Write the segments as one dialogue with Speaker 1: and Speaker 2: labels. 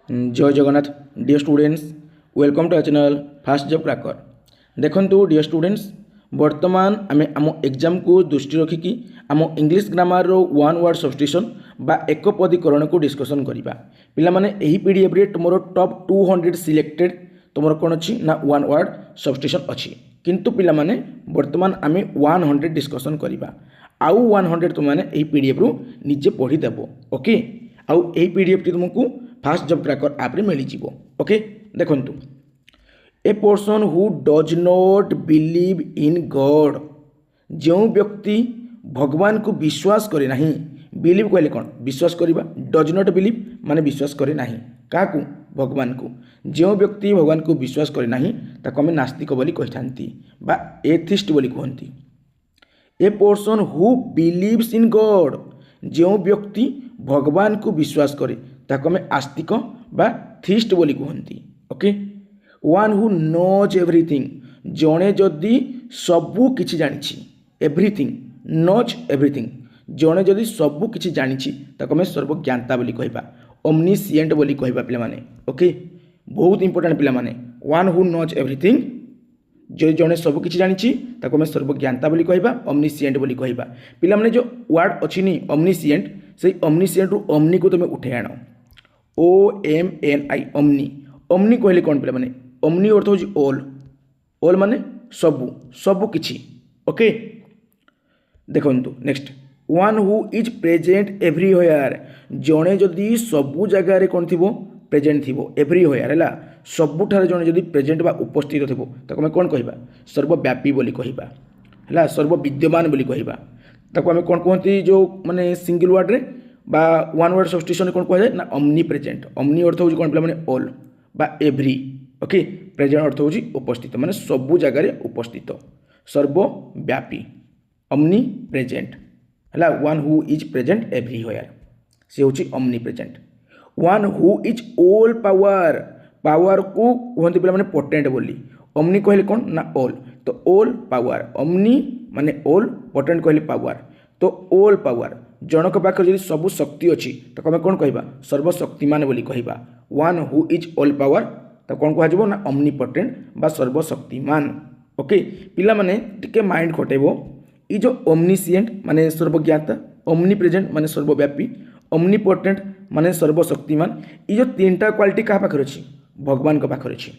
Speaker 1: जय Jagannath dear students welcome to our channel fast job cracker. देखंतु dear students वर्तमान आम आम एग्जाम को दृष्टि रखिकी आम इंग्लिश ग्रामर रो वन वर्ड सब्स्टिट्यूशन बा एक पदीकरण को डिस्कसन करवा। पिला माने एही पीडीएफ रे तुमरो टॉप 200 सिलेक्टेड तुमरो कोन अछि ना वन वर्ड सब्स्टिट्यूशन अछि, किंतु पिला माने वर्तमान आम 100 डिस्कसन करवा। आउ 100 तुम माने एही पीडीएफ रु निजे पढ़ी देबो। ओके, आउ एही पीडीएफ टी तुमको फास्ट जॉब क्रैकर ऐप रे मिल जिवो। ओके, देखंतु ए person who does not believe in God, जो व्यक्ति भगवान को विश्वास करे नहीं। बिलीव कहले कौन? विश्वास करवा। डज नॉट बिलीव माने विश्वास करे नहीं क्या को? भगवान को। जो व्यक्ति भगवान को विश्वास करे नहीं ताको आमे नास्तिक बोली कहिथांती बा एथिस्ट बोली कहंती। A person who believes in God, जो व्यक्ति भगवान को विश्वास करे ताको आमे आस्तिक बा थिस्ट बोली कहंती। Okay, one who knows everything, जड़े जदि सबू किछि जानिछि। एवरीथिंग नोज एवरीथिंग, जड़े जदि सबू किछि जानिछि ताको आमे सर्वज्ञाता बोली कहबा, ओमनिसिएंट बोली कहबा पिला माने। ओके, बहुत इंपोर्टेंट पिला माने। वन हु नोज एवरीथिंग, जो जड़े सब किछि जानिछि ताको आमे सर्वज्ञाता बोली कहबा, ओमनिसिएंट बोली कहबा। पिला माने जो वर्ड अछि नी ओमनिसिएंट, से ओमनिसिएंट रु ओमनी को तुमे उठे आनो। OMNI omni. ओमनी कहले कौन पिला माने? ओमनी अर्थ होची ऑल। ऑल माने सबू, सबू किछि। ओके, देखंतु next, one who is present everywhere, जणे जदि सबू जगह रे कोन थिबो? प्रेजेंट थिबो। एवरीवेयर हैला सबुठारे जणे जदि प्रेजेंट बा उपस्थित थिबो ताको हम कोन कहिबा? सर्वव्यापी बोली कहिबा, हैला सर्वविद्यमान बोली कहिबा। ताको हम कोन कहंती जो माने सिंगल वर्ड रे बा वन वर्ड सब्स्टिट्यूशन कोन कहै ना ओमनी प्रेजेंट। ओमनी अर्थ होची कोन पिला माने ऑल बा एवरी। ओके, प्रेजेंट अर्थ होची उपस्थित माने सबु जगह रे उपस्थित, सर्वव्यापी, ओमनी प्रेजेंट हैला। One who is present everywhere से होची omni present. One who is all power, power को कहंती पिला माने पोटेंट बोली। ओमनी कहले कोन ना ऑल, तो ऑल पावर। ओमनी माने ऑल, पोटेंट कहले पावर, तो ऑल पावर। जनक पाखर जदि सबु शक्ति अछि तो आमे कोन कहबा? सर्वशक्तिमान बोली कहबा। One who is all power तो कोन कह जबो ना ओमनीपोटेंट बा सर्वशक्तिमान। ओके, पिला माने टिके माइंड खटेबो। ई जो ओमनिसिएंट माने सर्वज्ञाता, ओमनी प्रेजेंट माने सर्वव्यापी, ओमनीपोटेंट माने सर्वशक्तिमान, ई जो तीनटा क्वालिटी कहा पाखर अछि? भगवान को पाखर अछि।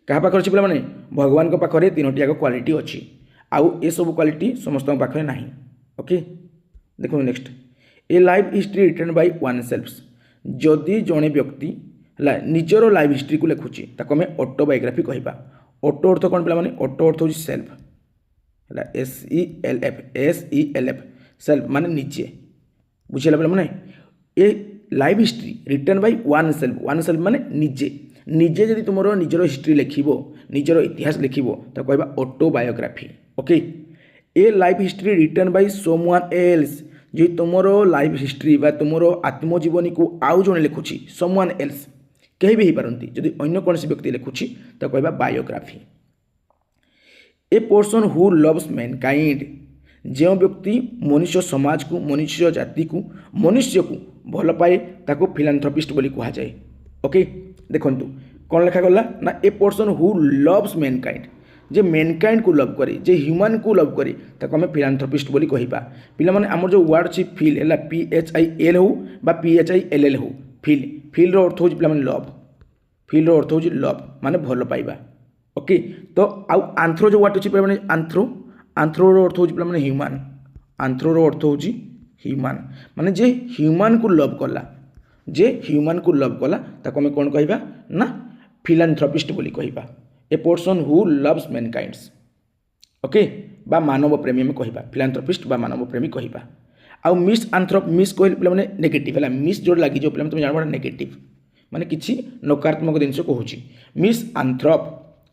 Speaker 1: कहा पाखर अछि पिला माने? भगवान को पाखरे तीनोटी आको क्वालिटी अछि। आउ ए सब क्वालिटी समस्त पाखरे नाही। ओके, देखो next, a life history written by oneself, जदि जड़े व्यक्ति है निजर लाइफ हिस्ट्री को लिखुची ताको आमे ऑटोबायोग्राफी कहबा। ऑटो अर्थ कौन पिला माने? ऑटो अर्थ होची सेल्फ है, SELF सेल्फ माने निजे। बुझिला पिला माने? A life history written by oneself माने निजे। निजे जदि तुमरो निजर हिस्ट्री लिखिबो, निजर इतिहास लिखिबो तो कहबा autobiography. Okay, a life history written by someone else, जे तुमरो लाइफ हिस्ट्री बा तुमरो आत्मजीवनी को आउ जने लिखुची समवन एल्स, कहीं भी ही पारंती। जदि अन्य कौन व्यक्ति लिखुची तो कहबा biography. A person who loves Mankind, जो व्यक्ति मनुष्य समाज को, मनुष्य जाति को, मनुष्य को भल पाए ताको फिलांथ्रोपिस्ट बोली कहा जाए। ओके, देखंतु कौन लिखा गला ना a person who loves Mankind, J Mankind को लव करे, जे ह्यूमन को लव करे ताको आमे फिलांथ्रोपिस्ट बोली कहिबा। पिला माने हमर जो वर्ड छी फील हैला PHIL हो बा PHILL हो, फील। फील रो अर्थ होची पिला माने लव। फील रो अर्थ होची लव माने भलो पाइबा। ओके, तो आउ आंथ्रो जो वर्ड छी पिला माने आंथ्रो, आंथ्रो रो अर्थ होची पिला माने ह्यूमन। आंथ्रो रो अर्थ होची ह्यूमन माने जे ह्यूमन को लव कला, जे ह्यूमन को लव कला ताको आमे कोन कहिबा ना फिलांथ्रोपिस्ट बोली कहिबा। A person who loves mankinds. Okay, बा मानव प्रेमी में कहिबा, फिलांथ्रोपिस्ट बा मानव प्रेमी कहिबा। आउ मिस आंथ्रोप, मिस कहले पिला माने नेगेटिव हैला। मिस जोड लागि जो पिला तुम जानबा नेगेटिव माने किछि नकारात्मक जिनिस कहूची। मिस आंथ्रोप,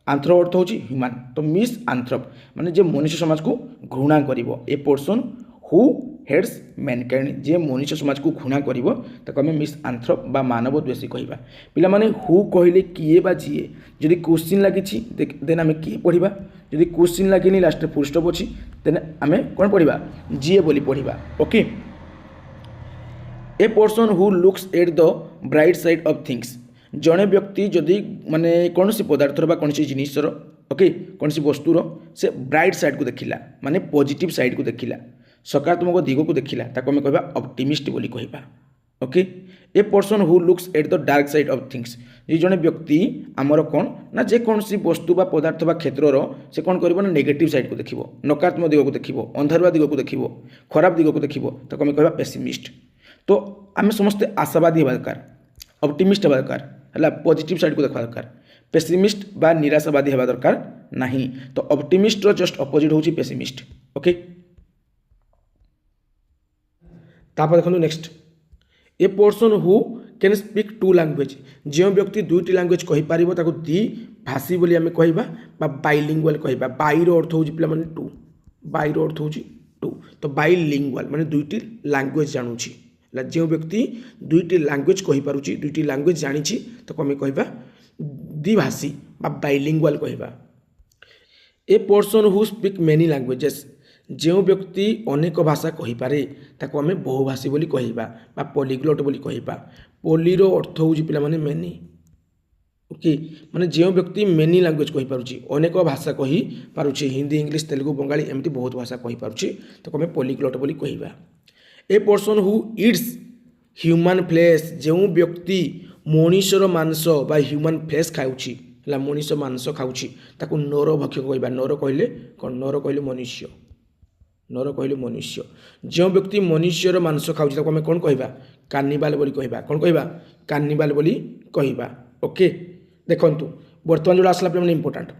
Speaker 1: आंथ्रो अर्थ होची ह्यूमन, तो मिस आंथ्रोप माने जे मनुष्य समाज को घृणा करिवो। A person who hates mankind, जे मनुष्य समाज को घृणा करिवो ताको आमे मिस आंथ्रोप बा मानव द्वेषी कहिबा। पिला माने हु कहले किए बा जिए, जदि क्वेश्चन लागिछि देन आमे किए पढिबा। जदि क्वेश्चन लागिनी लास्ट फुल स्टॉप अछि देन आमे कोन पढिबा? जिए बोली पढिबा। Okay, a person who looks at the bright side of things जड़े व्यक्ति जदि माने कौन सी पदार्थर बा कौन सी जिनिसर ओके कौन सी वस्तुर से ब्राइट साइड को देखिला माने पॉजिटिव साइड को देखिला सकारात्मक दिग को देखिला ताको आमे कहबा ऑप्टिमिस्ट बोली कहबा okay a person who looks at the dark side of things ये जड़े व्यक्ति आमर कौन ना जेकोसी वस्तु बा पदार्थ बा क्षेत्र से कौन कर नेगेटिव साइड को देखिबो नकारात्मक दिग को देखिबो अंधारुआ दिग को देखिबो खराब दिग को देखिबो ताको आमे कहबा पेसिमिस्ट तो आमे समस्ते आशावादी हेबा दरकार ऑप्टिमिस्ट हेबा दरकार है पॉजिटिव साइड को देखा दरकार पेसिमिस्ट बा निराशावादी हेबा दरकार नहीं तो ऑप्टिमिस्ट रो जस्ट अपोजिट होची पेसिमिस्ट ओके तापर देखो next a person who can speak two language जो व्यक्ति दुईटी लैंग्वेज कहि पारिबो ताको दी भाषी बोली आमे कहबा बा बाइलिंगुअल कहबा बाई रो अर्थ होची पिला माने टू बाई रो अर्थ होची टू तो बाइलिंगुअल माने दुईटी लैंग्वेज जानुची जो व्यक्ति दुईटी लैंग्वेज कहि पारुची दुईटी लैंग्वेज जानिची तो कमे कहबा द्विभाषी बा बाइलिंगुअल कहबा a person who speak many languages जो व्यक्ति अनेक भाषा कहि पारे ताको आमे बहुभाषी बोली कहबा बा पॉलीग्लॉट बोली कहबा पॉलीरो अर्थ होची पिला माने मेनी ओके माने जो व्यक्ति मेनी लैंग्वेज कहि पारुची अनेक भाषा कहि पारुची हिंदी इंग्लिश तेलुगु बंगाली एमती बहुत भाषा कहि पारुची तो आमे पॉलीग्लॉट बोली कहबा a person who eats human flesh जो व्यक्ति मनीषर मांस बा ह्यूमन फ्लेश खाऊची है मनीष मांस खाऊची ताको नर भक्षक कहबा नर कहले कौन नर कहले मनुष्य नर कहले मनुष्य जो व्यक्ति मनुष्यर मांस खाऊची ताको आमे कौन कहबा कार्निवाल बोली कहबा कौन कहबा कार्निवाल बोली कहबा ओके देखंतु वर्तमान जो आसला पे important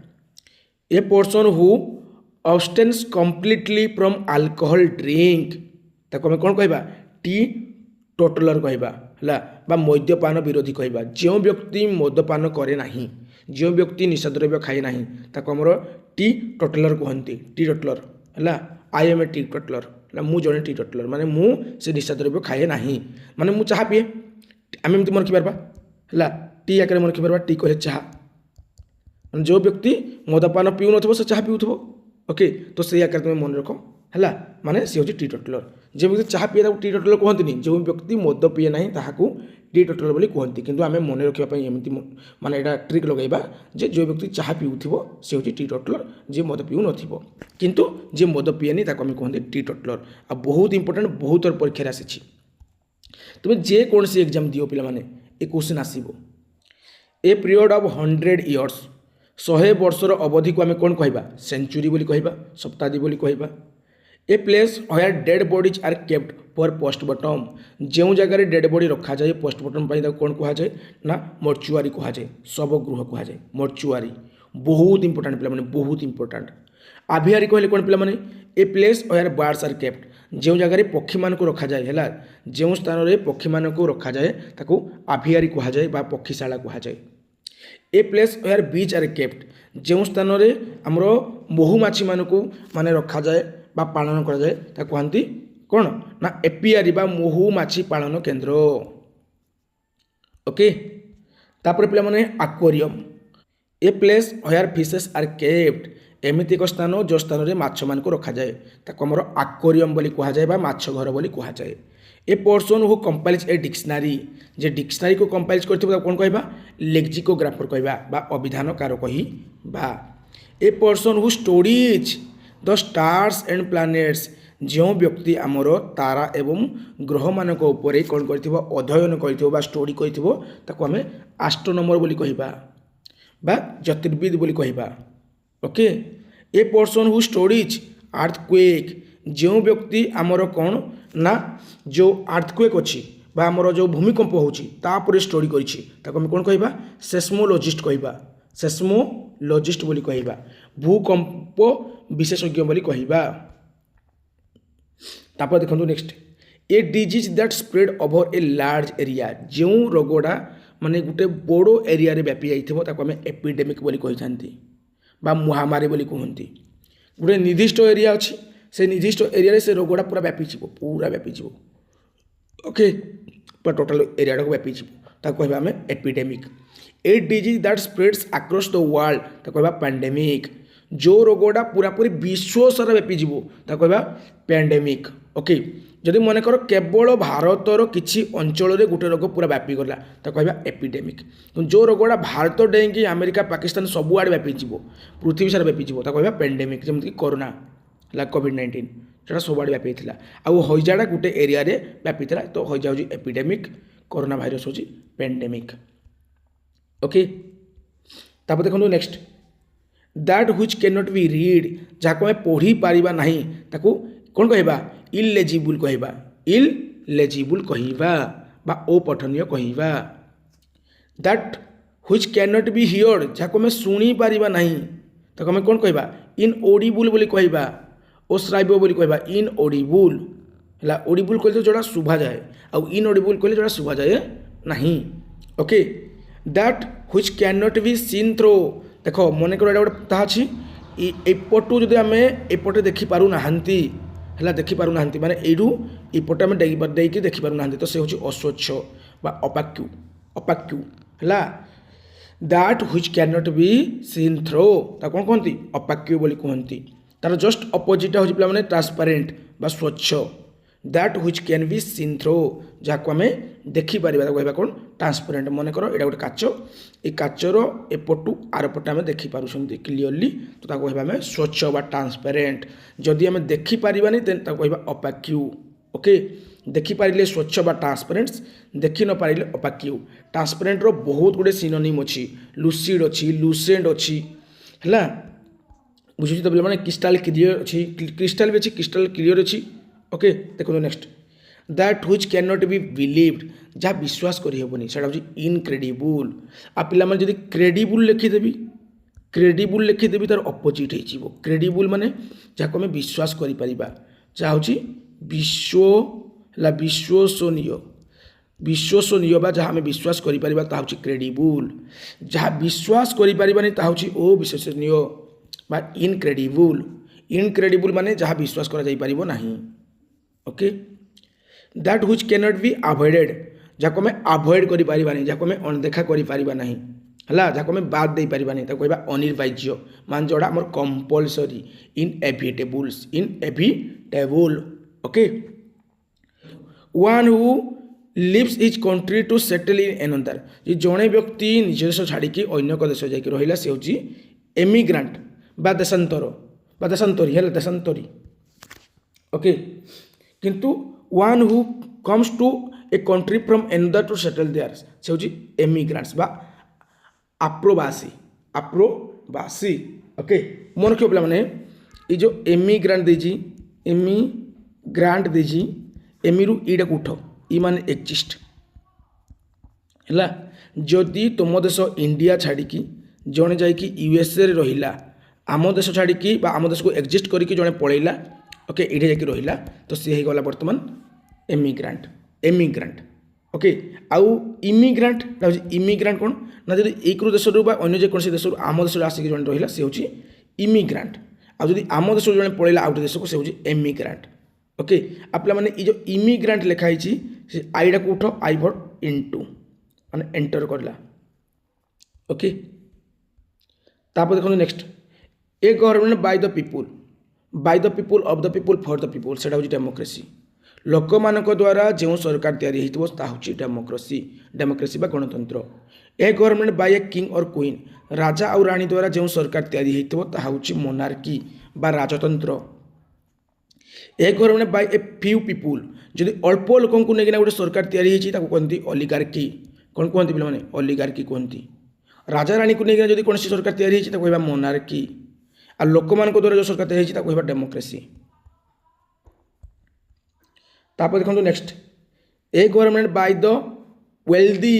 Speaker 1: a person who abstains completely from alcohol drink ताको आमे कौन कहबा टी टोटलर कहबा हला बा मद्यपान विरोधी कहबा जो व्यक्ति मद्यपान करे नाही जो व्यक्ति निशाद्रव्य खाए नाही ताको हमर टी टोटलर कहंती टी टोटलर हला I am a teetotaller हला मु जने टी टोटलर माने मु से निशाद्रव्य खाए नाही माने मु चाहा पिए आमे एमती मन खिबारबा हला टी आकर मन खिबारबा टी कहले चाहा माने जो व्यक्ति मद्यपान पिउ नथबो से चाहा पिउथबो ओके तो से आकर तुम मन रखो है माने सी हूँ टी टोटलर जो व्यक्ति चाह पीए टी टोटलर कहते जो व्यक्ति मद पीए ना ताकू टी टोटलर बोली कहते किंतु आमे मन रखापी एमती माने एटा ट्रिक लगेबा जे जो व्यक्ति चाह पीउथिबो से हूँ टी टोटलर जे मद पीउ नथिबो किंतु जे मद पीएनी ताको आमे कहते टी टोटलर आ बहुत इंपोर्टेंट बहुत परीक्षा आसी तुम जे कौन सी एग्जाम दियो पिला माने ए क्वेश्चन आसीबो ए पीरियड ऑफ 100 इयर्स 100 वर्षर अवधि को आमे कौन कहबा सेंचुरी बोली कहबा सप्तादी बोली कहबा a place where dead bodies are kept for postmortem जो जगह डेड बॉडी रखा जाए पोस्टमार्टम कौन कह जाए ना मर्चुआरी कह जाए शव गृह कह जाए मर्चुआरी बहुत इंपोर्टेंट पिला माने बहुत इंपोर्टेंट आभियारी कहले कौन पिला माने a place where birds are kept जो जगह पक्षी मान को रखा जाए है जो स्थान में पक्षी मान को रखा जाए ताको आभियारी कह जाए बा पक्षीशाला कह जाए a place where bees are kept जो स्थान में आमर महुमाछी मान को माने रखा जाए बा पालन करा जाए ता कहती कौन ना एपियारी बा महुमाछी पालन केन्द्र ओके तापर पिला माने aquarium a place where fishes are kept एमिति एक स्थान जो स्थान में माछ मान को रखा जाए ताको हमर एक्वेरियम बोली कह जाए बा माछ घर बोली कह जाए ए person who compiles a dictionary J dictionary को कंपाइल्स करथिबा कौन कहबा लेक्सिकोग्राफर कहबा बा अभिधानकार कहबा a person who studies the stars and planets जो व्यक्ति आमर तारा एवं ग्रह मान उपरे कौन कर अध्ययन कर स्टडी कर आम एस्ट्रोनॉमर बोली कहबा बा ज्योतिर्विद बोली कहबा okay a person who studies earthquake जो व्यक्ति आमर कौन ना जो अर्थक्वेक अच्छी बा आमर जो भूमिकंप होची तापर स्टडी करिछि ताको हम कौन कहबा सेस्मोलॉजिस्ट कहबा सेस्मोलॉजिस्ट बोली कहबा भूकंप विशेषज्ञ बोली कहबा तापर देखंतु next a disease that spread over a large area जो रोगोडा माने गुटे बड़ो एरिया रे व्यापी जाइथिबो ताको हम एपिडेमिक बोली कहि थांती बा महामारी बोली कहंती गुटे निर्दिष्ट एरिया अछि से निर्दिष्ट एरिया रे से रोगोडा पूरा व्यापी जीवो ओके पूरा टोटल एरिया को व्यापी जीवो ताको कहबा हम epidemic a disease that spreads across the world ताको कहबा पैंडेमिक जो रोगोडा पूरा पूरी विश्व सारा व्यापी जीवो ताको कहबा पैंडेमिक ओके जदि मनकर केवल भारतर किसी अंचल गोटे रोग पूरा व्यापी गला तो कहवा एपिडेमिक। जो रोगटा भारत डेईकि अमेरिका पाकिस्तान सबुआड़े व्यापीज पृथ्वी सारा व्यापीज तो कहवा पेंडेमिक। जमीक कोरोना है कोविड-19 जोटा सबुआड़े व्यापी था आउ हईजाटा गोटे एरिया व्यापी था तो हईजा हूँ एपिडेमिक कोरोना भाइरस हूँ पेंडेमिक। ओके तापर देखो next that which can not be read जहाँ आम पढ़ी पारिबा नहीं ताकू कौन कहबा इलेजिबल कहबा इलेजिबल कहबा बा अपठनीय कहबा। That which can not be heard जहाँ आम शुणी पारिबा नहीं ताकू आम कौन कहबा इनओडिबल बोली कहबा अश्राव्य बोली कहबा इनओडिबल है ओडिबल कहले जोड़ा शुभा जाए आउ इनओडिबल कहले जोड़ा शुभा जाए नहीं। Okay that which can not be seen through देख मन कर गोटे ता अच्छी एपटू जदि आम एपटे देखिपारू नाहांती है देखिपारू नाहांती माने एडू एपटे आम डेकी देखिपारू नाहांती तो से हूँ अस्वच्छ बा अपाक्यू अपाक्यू है। That which can not be seen through ता कौन कहती अपाक्यू बोली कहती। तार जस्ट अपोजिट हूँ पे मैंने ट्रांसपेरेंट बा स्वच्छ। That which can be seen through जहाँ आम देखिपर कहवा कौन ट्रांसपेरेंट। मन कर यहाँ गोटे काच ये काचर एपटू आरपटे आम देखिपार क्लीयरली तो कहवा स्वच्छ बा ट्रांसपेरेंट। जदि आम देखिपारानी देन कहवा अपाक्यू। ओके देखिपारे स्वच्छ बा ट्रांसपेरेंट देखि न पारे अपाक्यू। ट्रांसपेरेंट रो बहुत गुड़े सिनोनिम अच्छी लुसिड अच्छी लुसेंट अच्छी है बुझे तो पे मैंने क्रिस्टाल क्लियर अच्छी क्रिस्टाल भी अच्छी क्रिस्टाल क्लियर अच्छी। ओके देखो next that which can not be believed जहाँ विश्वास करहबनी से इनक्रेडिबल। आ पे जब क्रेडिबल लिखिदेवी क्रेडिबल लिखिदेवी तार अपोजिट हो क्रेडिबल माने जहाँ आम विश्वास करें जहाँ हूँ विश्व है विश्वसनीय विश्वसनीय बा जहाँ आम विश्वास करें ता हूँ क्रेडिबल। जहाँ विश्वास करें ता हूँ अविश्वसनीय बा इनक्रेडिबल। इनक्रेडिबल माने जहाँ विश्वास करा जाई परिबो नहीं। Okay that which can not be avoided जहाँ आम अवॉइड करि परिबानी जहाँ आम अनदेखा करि परिबा नहीं है जहाँ आम बाद दे परिबानी ताको कहबा अनिर्वाज्य मान जोड़ा आमर compulsory inevitables inevitable. Okay one who leaves his country to settle in another जे जड़े व्यक्ति निज देश छाड़ी अन्य एक देश जाकि रहिला से होची एमिग्रांट बा देशांतरी है देशांतरी। ओके किंतु one who comes to a country from another to settle there से होची एमिग्रांट्स बा आप्रोवासी आप्रोवासी। ओके मन रखियो पे ये जो एमिग्रांट देजी एमिग्रांट देजी एमिरु ईटा उठ ई माने एक्जिस्ट है। जदि तुम देश इंडिया छाड़ी जड़े जाकि यूएसए रहिला आम देश छाड़ी आम देश को एक्जिस्ट करके जड़े पलैला ओके ये जाकि रहिला तो सी हो गला बर्तमान एमिग्रांट एमिग्रांट। ओके आउ इमिग्रांट इमिग्रांट कौन ना जब एक देश अन्य जेकोसी देश आम देश आसिक जड़े रहिला से होची इमिग्रांट। आ जदि आम देश जड़े पलैला आउट देश को से होची एमिग्रांट। ओके आपला माने ये जो इमिग्रांट लिखाई से आईडा को उठ आई भट इनटू माने एंटर करला। ओके तापर देखो next A government by the people of the people for the people सेटा होची डेमोक्रेसी। लोक मानक द्वारा जो सरकार तैयारी होइतबो ता होची डेमोक्रेसी डेमोक्रेसी बा गणतंत्र। ए गवर्नमेंट बाय ए किंग और क्वीन राजा और रानी द्वारा जो सरकार तैयारी होइतबो ता होची मोनार्की बा राजतंत्र। A government by a few people जदि अल्प लोक को लेकिन गोटे सरकार तैयारी होइची ताको कहती ओलिगार्की कौन कहती पे मैंने ओलिगार्की कहती। राजा रानी को लेकिन जदि कौन सरकार तैयारी होइची ताको कहबा मोनार्की आ लोक मान द्वारा जो सरकार तैयारी होइची ताको कहबा डेमोक्रेसी। तापर देखो next A government by the wealthy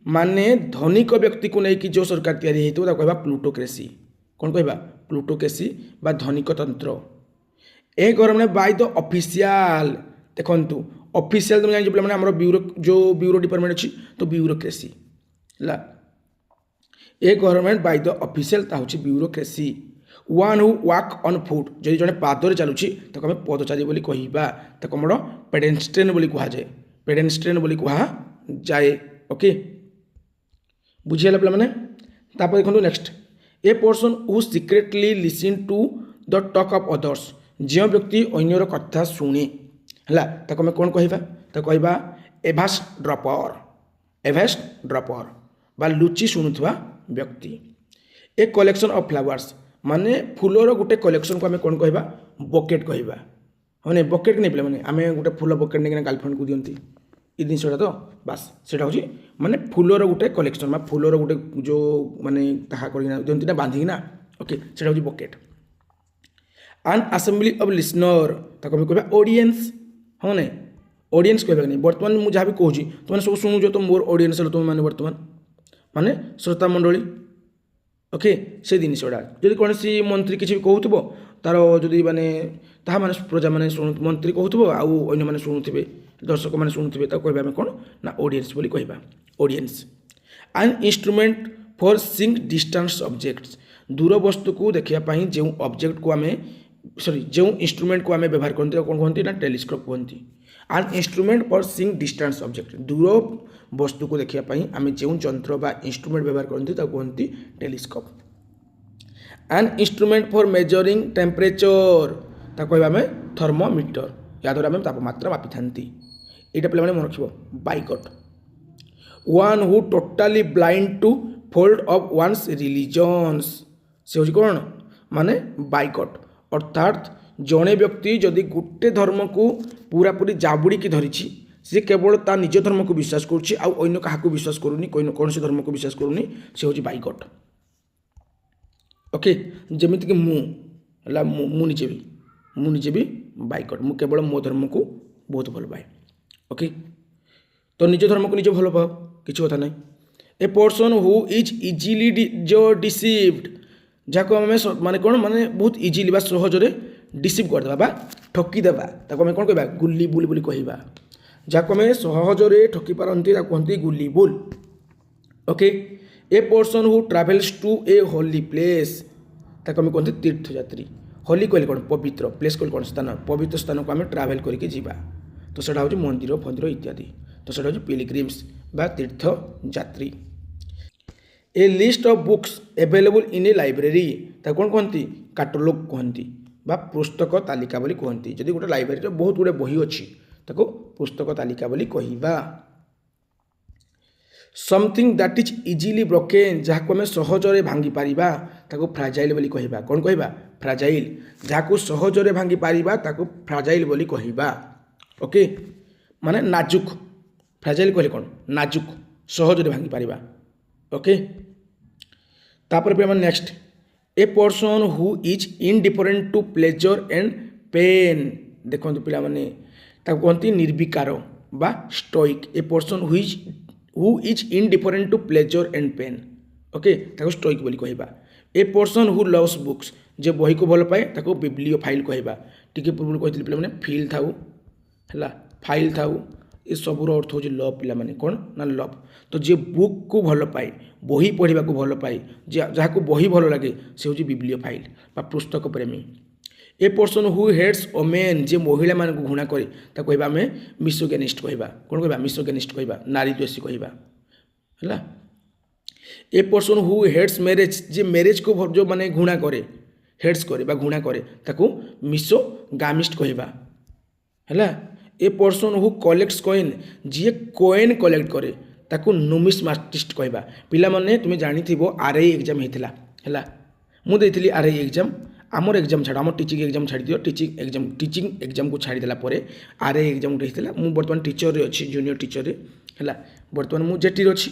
Speaker 1: माने धनिक व्यक्ति को लेकिन जो सरकार तैयारी होइतो ताको कहबा प्लूटोक्रेसी कौन कहबा प्लूटोक्रेसी बा धनिक तंत्र। ए गवर्नमेंट बाय द ऑफिशियल देखंतु ऑफिशियल तुम जान पे हमर ब्यूरो जो ब्यूरो डिपार्टमेंट अच्छी तो ब्यूरोक्रेसी ला। A government by the official ता होची bureaucracy. One who walk on foot जदि जड़े पादरे चलुची तो आम पदचारी बोली कहबा ताको हमर पेडेस्ट्रियन बोली कहा जाए पेडेस्ट्रियन बोली कहा जाए। ओके बुझिगला पे मैंने तापर देखो next a person who secretly listen to the talk of others जो व्यक्ति अन्यर कथा शुणे है ताको आम कौन कहवा तो कहवा एभास्ट ड्रपर बा लुचि शुणुवा व्यक्ति। ए कलेक्शन ऑफ फ्लावर्स माने फूलर गोटे कलेक्शन को आम कौन कहवा बकेट कहवा हाँ बकेट नहीं पे मैंने आम गोटे फूल बकेट नहीं गर्लफ्रेंड को दिखती ये जिनसा तो बास से माने फूलर गोटे कलेक्शन फूलर गोटे जो माने ताहा दिखती ना बांधिकी ना ओके से bucket. An assembly of listener ताको आम कहवा ऑडियंस हाँ ना ऑडियंस कहवा नहीं बर्तमान मुझे जहाँ भी कहूँ तुमने सब शुणुच तो मोर ऑडियंस तुम मैंने बर्तमान माने श्रोता मंडली ओके से जिनिस गुड़ा जदि कौन मंत्री किसी भी कहूब तार जदि माने ताहा माने प्रजा माने मंत्री कहूब आउ मैंने शुणुवे दर्शक मैंने शुणुवे कहवा आम कौन ना ऑडियंस बोली कहवा audience. An instrument for seeing distance objects दूर वस्तु को देखापी जो ऑब्जेक्ट को आम सॉरी जो इंस्ट्रूमेंट को आम व्यवहार करते कौन कहते ना टेलीस्कोप कहते। An instrument for seeing distance object दूर वस्तु को देखापी आम जो यंत्र बा इंस्ट्रूमेंट व्यवहार करते कहते telescope. An instrument for measuring temperature कहवा आम थर्मोमीटर या द्वारा आम तापमात्रा मापी था यहाँ पे मन रख boycott. One who totally blind to fold of one's religions से हूँ कौन माने बाइकट अर्थात जड़े व्यक्ति जदि गोटे धर्म को पूरा पूरी जाबुड़ी धरी सी केवल ता निज धर्म को विश्वास करुच्ची अन्य क्या विश्वास करूनी कौन सी धर्म को विश्वास करूनी से हूँ बाइकट ओके। जमीक मुझे भी बाइकट मु केवल मो धर्म को बहुत भल पाए ओके तो निज धर्म को निज भल पाओ किसी कथा ना। A person who is easily जो डिसीव्ड जहाँ आम माने कौन माने बहुत इजिली सहजरे डिसीव करदे ठकीदेवा आम कौन कह गुली बुल बोली कहवा जहाँ आम सहजरे ठकी पारती कहते गुली bull okay. A person who travels to a holy place आम कहते तीर्थयात्री होली कहले कौन पवित्र प्लेस कहले कौन स्थान पवित्र स्थान को आम ट्राभेल करके जीवा तो सेटा हूँ मंदिर फंदिर इत्यादि तो सेटा हूँ पिलग्रिम्स बा तीर्थयात्री। A list of books available in a library कौन कहती कैटलॉग कहती बा पुस्तक तालिका बोली कहती जदि गोटे लाइब्रेरी बहुत गुड़े बही अच्छी ताको पुस्तक तालिका बोली कहवा। Something that is easily broken जहाँ को आम सहजरे भांगी पारिबा ताको फ्राजाइल बोली कहवा कौन कहवा फ्राजाइल जहाँ को सहजरे भांगी पारिबा ताको फ्राजाइल बोली कहवा ओके माने नाजुक फ्राजाइल कहले कौन नाजुक सहजरे भांगी पारिबा ओके। तापर पे next a person who is indifferent to pleasure and pain देखो पिला माने ताको कहती निर्विकार बा stoic a person who is indifferent to pleasure and pain okay ताको स्टोइक बोली कहवा। A person who loves books जे बही को भल पाए ताको बिब्लियोफाइल कहवा टी पूर्व कहते पे मैंने फिल थाउ है फाइल थाउ ये सबूर अर्थ हूँ लव पिला माने कौन ना लव तो जे बुक को भल पाए बही पढ़ा को भल पाए जहाँ को बही भल लगे से हूँ बिब्लियोफाइल बा पुस्तक प्रेमी। A person who hates women जे महिला मान को घृणा करे कहवा आम मिसोगेनिस्ट कहवा कौन कहवा मिसोगेनिस्ट कहवा नारी द्वेषी कहवा है। A person who hates marriage जे मैरेज को जो माने घृणा करे हेट्स करे बा घृणा करे ताको मिसोगामिस्ट कहवा है। A person who collects coin जी कॉइन कलेक्ट करे ताको नुमिस्माटिस्ट कहवा पिला माने तुम जानी आरआई एग्जाम होता है मुझे आरआई एग्जाम आमर एग्जाम छाड़ आम टीचिंग एग्जाम छाड़ी दियो टीचिंग एग्जाम को छाड़देला आरआई एग्जाम गोटे होता है बर्तमान टीचर रे अच्छी जूनियर टीचर रे है बर्तमान मुझे जेटी अच्छी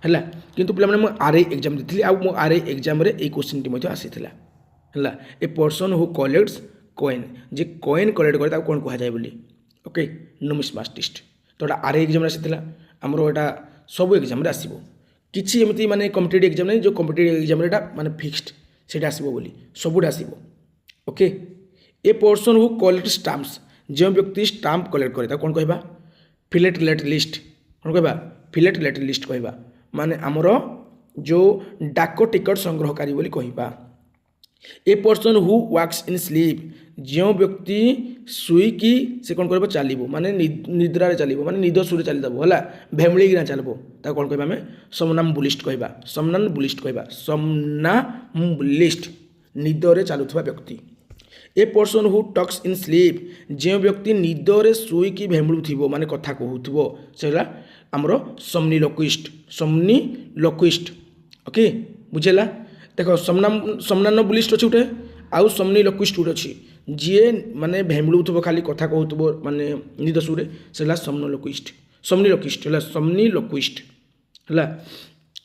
Speaker 1: है किंतु पिला माने आरआई एग्जाम देती आउ आरआई एग्जाम रे क्वेश्चन टी आसी है। A person who collects coin J coin collect करे कौन कहुए बोली ओके नुमिस्माटिस्ट तो आरआई एग्जाम आसी आमर यहाँ सब एग्जाम आसो किसी एमती माने कॉम्पिटिटिव एग्जाम नहीं जो कॉम्पिटिटिव एग्जाम माने फिक्स्ड से आसो बोली सबुठ आसो okay. A person who collect stamps जो व्यक्ति स्टाम्प कलेक्ट करे कौन कहवा फिलेटलेट लिस्ट कौन कहवा फिलेटलेट लिस्ट कहवा माने आमर जो डाक टिकट संग्रहकारी बोली कहवा। A person who works in sleep जो व्यक्ति शुईकी से कौन कर चलो माने निद्रा चलो माने निद सुरे चलीदेव है भेमड़ीकिना चलो ताको कौन कहवा आम समनाम्बुलिस्ट कहवा समनाम्बुलिस्ट कहवा समनाम्बुलिस्ट निदरे चलुवा व्यक्ति। A person who talks in sleep जो व्यक्ति निदरे शुईकी भेमुथो माने कथा कहूथो से आमर समनिलोक्विस्ट ओके बुझेगा देख समनानबुलिस्ट अच्छे गोटे आउ समनिलोक्विस्ट गोटे अच्छी जी माने भेमुथो खाली कथा कहूथो माने निद शुरे से समनिलोक्विस्ट है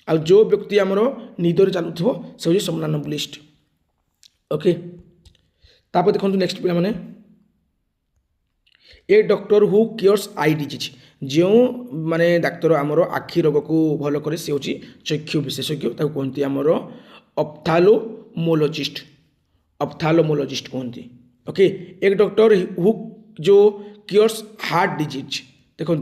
Speaker 1: आ जो व्यक्ति आमर निदरे चलुथो से हूँ समनानबुलिस्ट ओके तापर देखो नेक्स्ट पिला माने a doctor who cures eye disease जो माने डाक्तर आमर आखि रोग को भल करे से होची चक्षु विशेषज्ञ ताको कहते आमर ऑप्थाल्मोलॉजिस्ट कहते ओके एक डॉक्टर हु जो क्योर्स हार्ट डिजीज देखो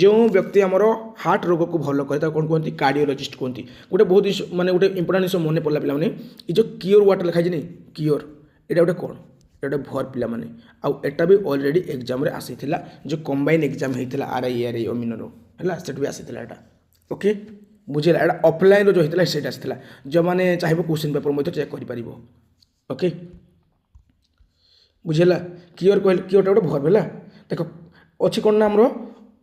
Speaker 1: जो व्यक्ति आमर हार्ट रोग को भल करे कौन कहते कार्डियोलॉजिस्ट कहते गोटे बहुत माने गोटे इंपोर्टेंट जिन मन पड़ा पिला माने ये जो क्योर वाटर लिखाई नहीं क्योर एटा गोटे कौन एटा भर पिला माने आउ एटा भी ऑलरेडी एग्जाम रे आसीथिला जो कंबाइन एग्जाम हेतिला आरआई अमीनरो हला सेट भी आसीथिला एटा ओके बुझेला एटा ऑफलाइन रो जो हेतिला सेट आसीथिला जो माने चाहिबो क्वेश्चन पेपर मध्ये चेक करि परिबो ओके बुझेला क्योर कहल क्योर गोटे भर भेला देखो अच्छी कौन ना हमरो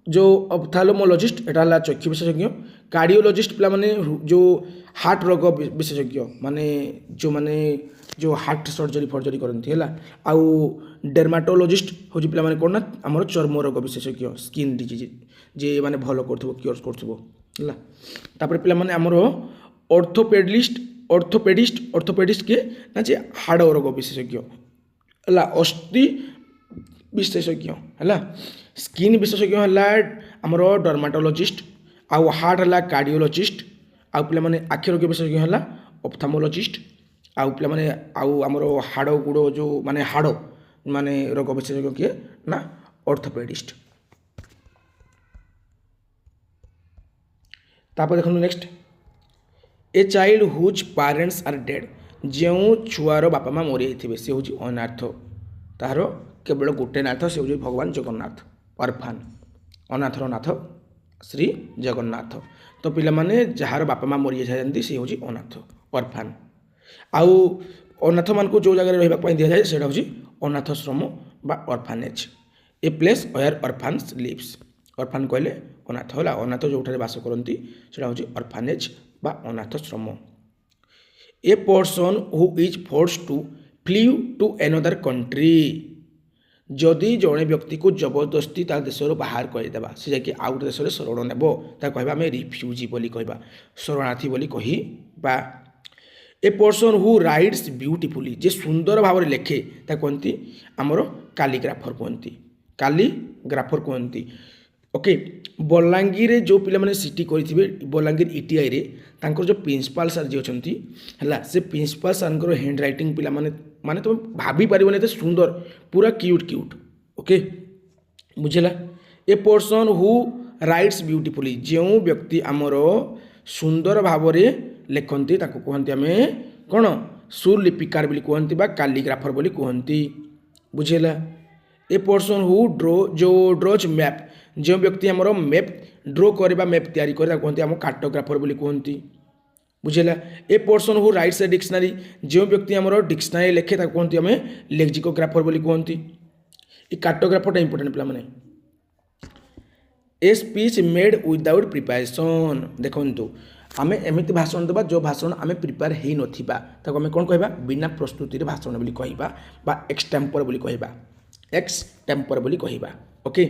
Speaker 1: जो ऑप्थाल्मोलॉजिस्ट एटा हला चक्षु विशेषज्ञ कार्डियोलॉजिस्ट पिला माने जो हार्ट रोग विशेषज्ञ माने जो हार्ट सर्जरी करती है आउ डर्माटोलॉजिस्ट हूँ पिला माने कौन ना आमर चर्म रोग विशेषज्ञ स्किन डिजीज जे माने भल करथबो क्योर करथबो हला तापर पिला माने आमर ऑर्थोपेडिस्ट के ना जे हाड़ रोग विशेषज्ञ हला अस्थि विशेषज्ञ है स्किन विशेषज्ञ है आमर डर्माटोलॉजिस्ट आउ हार्ट है कार्डियोलॉजिस्ट आउ पिला माने आखि रोग विशेषज्ञ है ऑप्थाल्मोलॉजिस्ट आउ पिला माने आउ आमर हाड़ गुड़ जो माने हाड़ माने रोग विशेषज्ञ किए ना ऑर्थोपेडिस्ट तापर देखो next a child whose parents are dead जो छुआर बापा माँ मरी जाइए सी हूँ अनाथ तार केवल गोटे नाथ से हूँ भगवान जगन्नाथ अर्फान अनाथर नाथ श्री जगन्नाथ तो पिला माने जार बापा माँ मरी जाती सी हूँ अनाथ अर्फान आउ अनाथ मान को जो जगह रही दि जाए से हूँ अनाथश्रम बा orphanage A place where अर्फान्स lives अर्फान कहले अनाथ है अनाथ जो बास करती से हूँ अर्फानेज बा अनाथश्रम a person who is force to flee to another country जदि जड़े व्यक्ति को जबरदस्ती तार देश बाहर करदेवा से जाकि आउ गोटे देश शरण नेब ता कहबा आम रिफ्यूजी बोली कहबा शरणार्थी बोली कहबा a person who writes beautifully जे सुंदर भाव में लेखे ता कहती आमर कालीग्राफर कालीग्राफर कहती ओके बलांगीर जो पिला माने सिटी करेंगे बलांगीर ईटीआई रे तांकर जो प्रिंसिपाल सार जी अच्छी है से प्रिंसिपाल सार हैंड रईटिंग पिला माने तुम भाभी पारिबनी एते सुंदर पूरा क्यूट ओके बुझेला ए पर्सन हु राइट्स ब्यूटीफुली जो व्यक्ति आमर सुंदर भाव में लिखती कहते आम कौन सुलिपिकार बोली कहती बा कालीग्राफर बोली कहती बुझेला ए पर्सन हु जो ड्रज मैप जो व्यक्ति आमर मैप ड्रो करवा मैप तैयारी करे कहते आम कार्टोग्राफर बोली कहती बुझेला ए person who writes a dictionary जो व्यक्ति आमर डिक्शनरी लिखे कहते आम लेक्सिकोग्राफर बोली कहती ये कार्टोग्राफर इंपोर्टेंट पिला माने a speech made without preparation देखो आम एमती भाषण देवा जो भाषण आम प्रिपेयर हो नथिबा ताको आम कौन कहबा बिना प्रस्तुति भाषण बोली कहबा बा एक्सटेम्पर बोली कहबा एक्सटेम्पर बोली कहबा ओके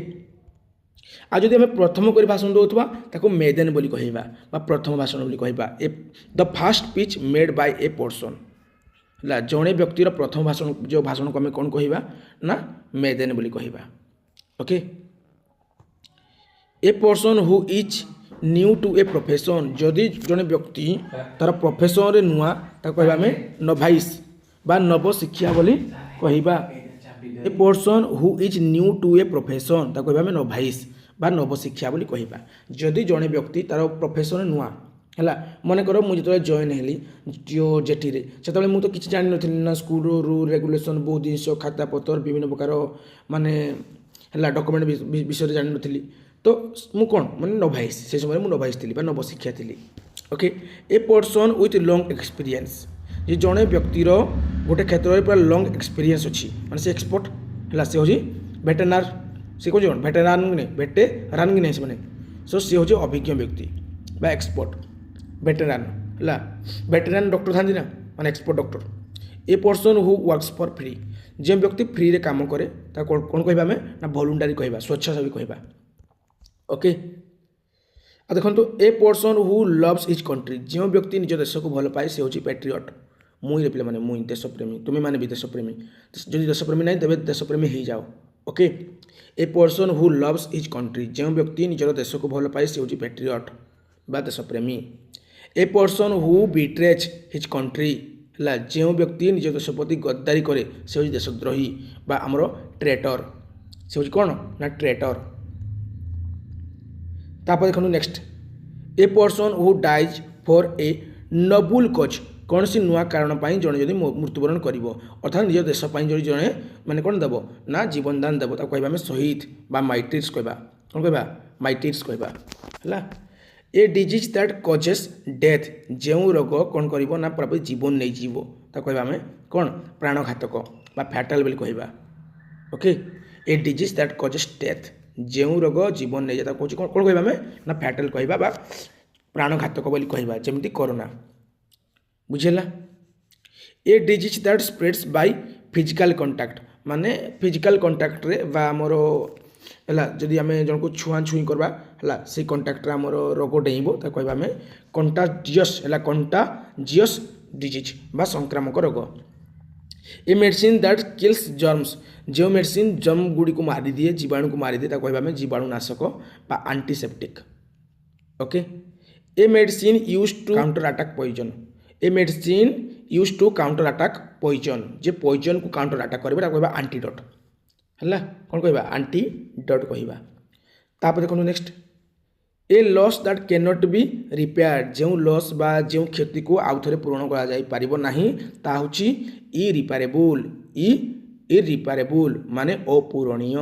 Speaker 1: आज जदि आम प्रथम कर भाषण दौथबा ताको मेदेन बोली कहबा बा प्रथम भाषण बोली कहबा a the first speech made by a person है जड़े व्यक्तिर प्रथम भाषण जो भाषण को आम कौन कहबा ना मेदेन बोली कहबा okay a person who is new to a profession जदि जड़े व्यक्ति तार प्रोफेशन रे नुआ ताको कहबा आम नोवाइस बा नव शिक्षा बोली कहबा a person who is new to a profession ताको कहबा आम नोवाइस बा नव शिक्षा बोली कहबा जदि जड़े व्यक्ति तार प्रोफेशन नुआ है मन कर मुझे जो जॉइन हेली जो जेटी से मुझे किसी जान नी ना स्कूल रूल रेगुलेशन बहुत जिन खाता पतर विभिन्न प्रकार माने है डॉक्यूमेंट विषय जान नी तो मु कौन मैंने नोवाइस से समय मुझे नोवाइस थी नव शिक्षा थी okay a person with long experience ये जड़े व्यक्तिर गोटे क्षेत्र में पूरा लंग एक्सपीरियंस अच्छी माने से एक्सपर्ट है सी हूँ भेटेनार सी कौन कौन भेटेनार नहीं भेटेरान कि नहीं से सो सी हूँ अभिज्ञ व्यक्ति बा एक्सपर्ट भेटेरान है भेटेरान डॉक्टर था ना माने expert doctor A person who works for free जो व्यक्ति फ्री रे काम करे कौन कहवा आम ना वॉलंटरी कहवा स्वेच्छासेवी कहवा ओके आ देखो ए person who loves his country जो व्यक्ति निज देश को भल पाए से हूँ पैट्रियट मुई पे मैंने मुई देशप्रेमी तुम्हें मैंने भी देशप्रेमी जो देशप्रेमी नहीं तेज देशप्रेमी हो जाओ okay a person who loves his country जो व्यक्ति निजर देश को भल पाए से हूँ पैट्रियट बा देशप्रेमी a person who betrays his country है जो व्यक्ति निज देश प्रति गद्दारी करे से हूँ देशद्रोही बा आमर ट्रेटर से हूँ कौन ना ट्रेटर तापर देखो next a person who dies for a noble cause कौन सी नुआ कारण जड़े जब मृत्युवरण कर अर्थात निज देशपाई जो जड़े मैंने कौन देव ना जीवन दान देव कह शहीद बा माइटिर्स कहवा कौन कहवा माइटिर्स कहवा है a disease that causes death जो रोग कौन कर ना पूरा जीवन नहीं जीव कहवा आम कौन प्राणघातक बा फैटाल बोली कहवा okay a disease that causes death जो रोग जीवन नहीं जाता कौन कौन कहवा आम ना फैटाल कहवा बा प्राणघातक बोली कहवा जमी कोरोना बुझेला a disease that spreads by physical contact माने फिजिकल कंटाक्ट रे बा आमर है जदि आम जन को छुआ छुई करवा है से कंटाक्ट आमर रोग डेइब तो कहवा आम कंटाजियस है कंटाजियस डिजीज बा संक्रामक रोग a medicine that kills germs जो मेडिसिन जर्म गुड़ी को मारी दिए जीवाणु को मारी दिए कहवा आम जीवाणुनाशक बा antiseptic okay a medicine use to counter attack poison a medicine use to counter attack poison जे पॉइजन को काउंटर अटैक करेगा कहवा आंटीडोट है कौन कहवा आंटीडोट कहवा तापर देखो next A loss that can not be repaired जो लॉस बा जो क्षति को आउ थे पूरण करा होची इरिपेरेबल इरिपेरेबल माने अपूरणीय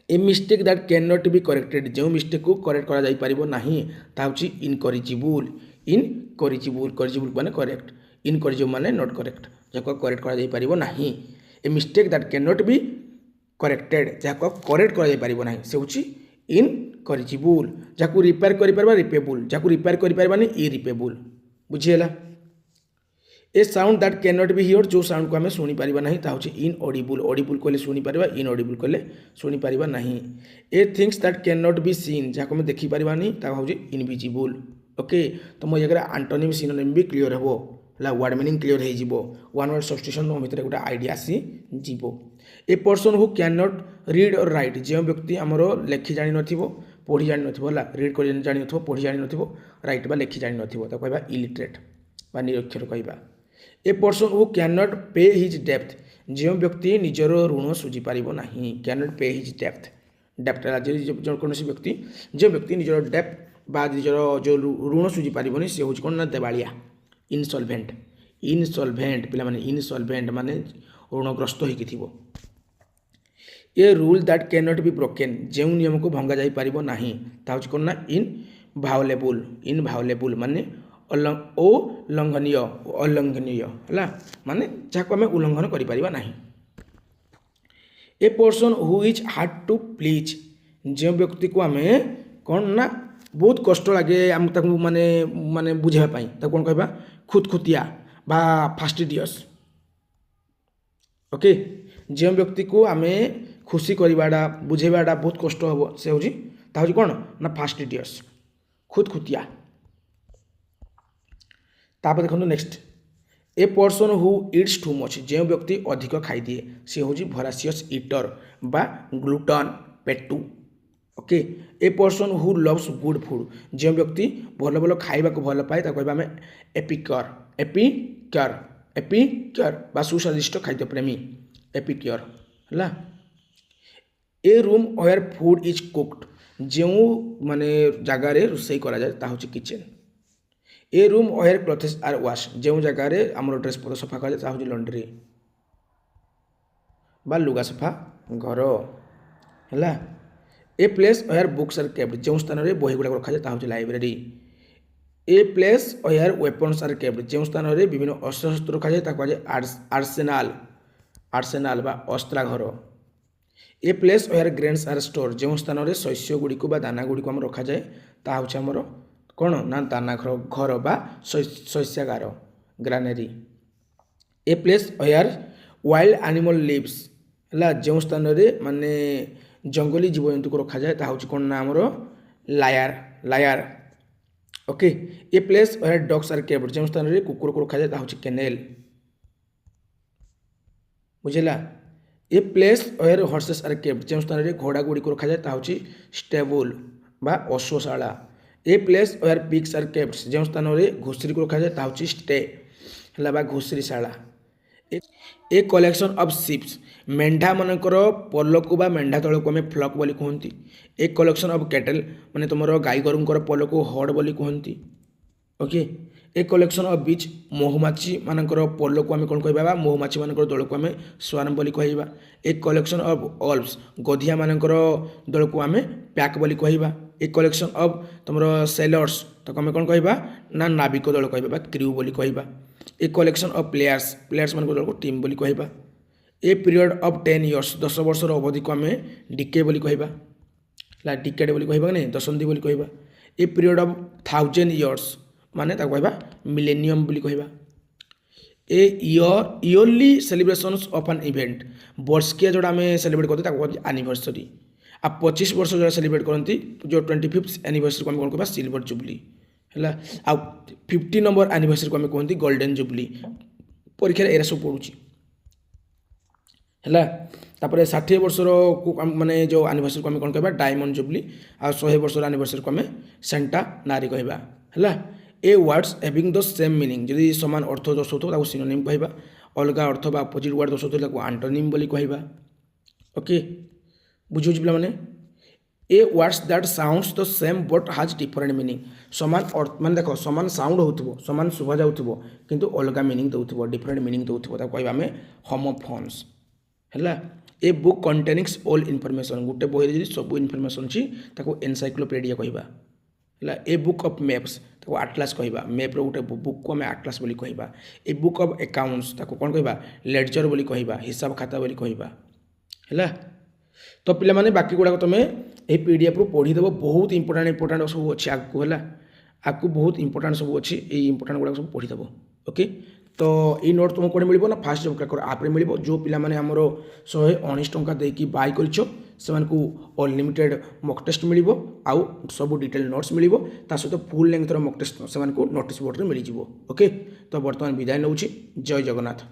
Speaker 1: a mistake that can not be corrected जो मिस्टेक को करेक्ट करा होची इनकरिजिबल इनकरिजिबल करिजिबल माने करेक्ट इनकरिजिबल माने नॉट करेक्ट जहाँ करेक्ट करा नहीं a mistake that can not be corrected जहाँ करेक्ट करा से हूँ इनकरिजिबल जहाँ रिपेयर कर रिपेबल जहाँ रिपेयर कर इरिपेबल बुझीगला a sound that can not be hear जो साउंड को आम शुणी पार ना हूँ इनऑडिबल ऑडिबल कहले शुणी पार इनऑडिबल कहले शुणी पार ना a things that can not be seen जहाँ को देखी पार हूँ इनविजिबल ओके तो मो जगह आंटोनिम सिनोनिम भी क्लियर हे वर्ड मीनिंग क्लियर हो वन वर्ड सब्स्टिट्यूशन भितर गोटे आइडिया आसी जीवो ए person who can not read और राइट जो व्यक्ति आमर लेखि जानी नथिबो पढ़ी जानी नथिबो है रीड कर जानी नथिबो पढ़ी जानी नथिबो राइट बा लेखि जानी नथिबो तो कहबा इलिटरेट बा निरक्षर कहबा a person who can not पे हिज डेप्थ जो व्यक्ति निजर ऋण सुझी पारिबो नाही कैन नॉट पे हिज डेप्थ डेप्थ कौन व्यक्ति जो व्यक्ति निजर डेप्थ बा निजर जो ऋण सुझी पारिबोनी से हूँ कौन ना देवालिया इनसॉल्वेंट इनसॉल्वेंट पिला माने इनसॉल्वेंट माने ऋणग्रस्त होइकी थिबो a rule that can not be broken जो नियम को भंगा जाई पारिबो नाही ता हूँ कौन ना इनभाउलेबल माने अल्लंघनीय अलंघनीय है माने जहाँ आम उल्लंघन कर ना a person who is hard to please जो व्यक्ति को आम कौन ना बहुत कष्ट लगे आम माने माने बुझापी कौन कहबा खुदखुतिया बा फास्टिडियस ओके जो व्यक्ति को आम खुशी करवाटा बुझेबाटा बहुत कष्ट हम से हूँ कौन ना फास्टिडियस खुदखुतिया तापर देखो next a person who eats too much जो व्यक्ति अधिक खाई दिए सी हूँ भरासियस इटर बा ग्लूटन पेटू okay a person who loves good food जो व्यक्ति भल भल खाइबा को भल पाए कहबा आम एपिक्योर एपिक्योर एपिक्योर बा सुस्वादिष्ट खाद्य प्रेमी एपिक्योर है a room where food is cooked जो माने जगार रोषे करा जाए ता हूँ kitchen a room where clothes are wash जो जगार आम ड्रेस पत्र सफा कराए ता हूँ लंड्री बा लुगा सफा घर है a place where books are kept जो स्थान में बही गुड़ाक रखा जाए ता हूँ library a place where weapons are kept जो स्थान में विभिन्न अस्त्र शस्त्र रखा जाए ताको आर्सेनाल आर्सेनाल बा अस्त्राघर a place where grains are store जो स्थान में शस्य गुड़िक दाना गुड़िक आम रखा जाए ता हूँ आमर कौन ना दाना घर घर बा शस्यागार granary a place where wild animal lives है जो स्थान में माने जंगली जीवजंतु को रखा जाए ता हूँ कौन ना आमर lair lair okay a place where dogs are kept जो स्थान में कुकुर को रखा जाए ता हूँ केनेल बुझेगा a place where horses are kept जो स्थान में घोड़ा गुड़ी को रखा जाए ता हूँ स्टेबल बा अश्वशाला a place where pigs are kept जो स्थान में घुषरी को रखा जाए ता हूँ स्टे है बा घुषरीशाला ए कलेक्शन ऑफ शिप्स मेंढा मनकर पल को बा मेंढा तल को आम फ्लक बोली कहती ए कलेक्शन ऑफ कैटल माने तुम गाई गोरुंकर पल को हर्ड बोली कहती ओके ए कलेक्शन ऑफ बीच महुमाछी मानकर पल को आम कौन कह महुमाछी मानकर दल को आम स्वान बोली कह ए कलेक्शन ऑफ ऑल्प्स गधिया मानकर दल को आम पैक बोली कह ए कलेक्शन ऑफ तुम सेलर्स तो आम कौन कह ना नाविक दल कह क्रू बोली कह a collection of players players मान दल को टीम बोली कह ए पीरियड ऑफ 10 इयर्स 10 वर्षर अवधि को आम डिके बोली कह डिकेड बोली कह नहीं दशंधि बोली कह ए पीरियड ऑफ 1000 इयर्स माने ताको कहबा मिलेनियम बोली कहबा a yearly celebrations of an event वर्षकिया जोड़ा आम सेलिब्रेट करते ताको कहते एनिवर्सरी आ 25 वर्ष जो सेलिब्रेट करती जो 25th एनिवर्सरी को आम कौन कहबा सिल्वर जुबली है आ 50 नंबर एनिवर्सरी को आम कहते गोल्डन जुबली परीक्षा एरा सब पड़ुची है तापर 60 वर्षर को माने जो एनिवर्सरी को आम कौन कहबा डायमंड जुबली आ 100 वर्षर एनिवर्सरी को आम सेंटा नारी कहबा है a words having the same meaning जदि समान अर्थ दोष हो सिनोनिम कहबा अलग अर्थ बा अपोजिट वर्ड दोष हो आंटोनिम बोली कहबा ओके बुझुछ पिला माने a words that sounds the same but has different meaning समान अर्थ माने देखो समान साउंड होथबो समान सुभा जाउथबो किंतु अलग मीनिंग दउथबो डिफरेंट मीनिंग दउथबो ता कहबा हमें होमोफोन्स हैला ए बुक कंटेनिंग्स ऑल इनफॉरमेशन गोटे बही जदि सब इनफॉरमेशन छी ताको एनसाइक्लोपीडिया कहबा है ए बुक ऑफ मैप्स ताको आटलास कहबा मैप्र गोटे बुक को आम आटलास बोली कहबा ए बुक ऑफ अकाउंट्स ताको कौन कहबा लेडजर बोली कहबा हिसाब खाता बोली कहबा है तो पिला माने बाकी गुड़ाक तुम ये पीडीएफ रू पढ़ीदेव बहुत इंपोर्टाट सब अच्छे आगू है आगू बहुत इंपोर्टाट सब अच्छी ये इंपोर्टाट गुड़ाक सब पढ़ीदेव ओके तो ये नोट तुमको कौन मिल ना फास्ट जॉब क्रैकर आप्रे मिल जो पिला माने हमर 119 टंका देकी बाय करछ सेमानकु अनलिमिटेड मॉक टेस्ट मिल आउ सब डिटेल नोट्स मिल सहित फुल लेंथर मॉक टेस्ट सेमानकु नोटिस बोर्ड रे मिल ओके तो बर्तमान विदाय नौछि जय जगन्नाथ।